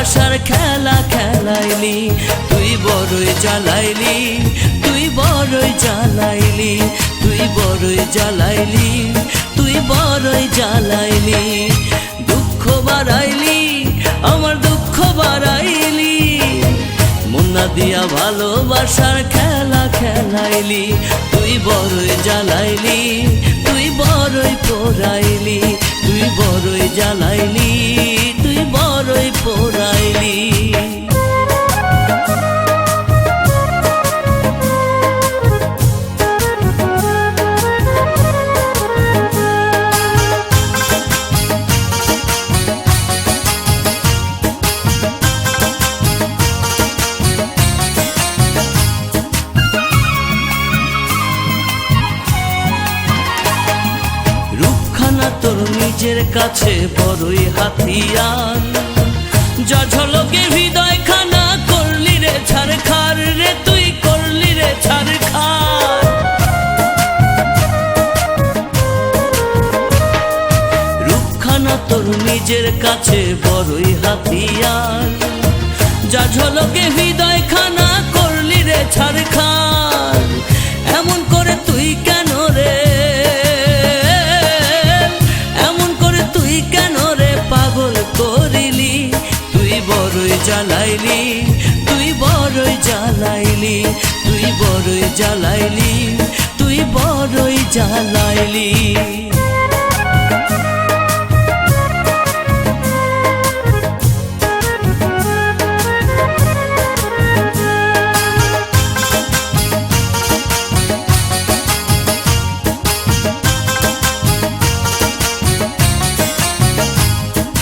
ভালোবাসার খেলা খেলাইলি, তুই বড়ই জ্বালাইলি, তুই বড়ই জ্বালাইলি, তুই বড়ই জ্বালাইলি, তুই বড়ই জ্বালাইলি। দুঃখ বাড়াইলি, আমার দুঃখ বাড়াইলি, মুন্না দিয়া ভালোবাসার খেলা খেলাইলি, তুই বড়ই জ্বালাইলি, তুই বড়ই পোড়াইলি, তুই বড়ই জ্বালাইলি, তুই বড়ই পোড়াইলি। রূপখানা তোর নিজের কাছে বড়ই হাতিয়ার, যা ঝলকে হৃদয় খানা করলি রে ছারখার, রে তুই করলি রে ছারখার। রূপখানা তোর নিজের কাছে বড়ই হাতিয়ার, যা ঝলকে হৃদয় খানা করলি রে ছারখার। এমন করে তুই কেন রে, এমন করে তুই কেন রে পাগল করিলি, তুই বড়ই জ্বালাইলি, তুই বড়ই জ্বালাইলি, তুই বড়ই জ্বালাইলি, তুই বড়ই জ্বালাইলি।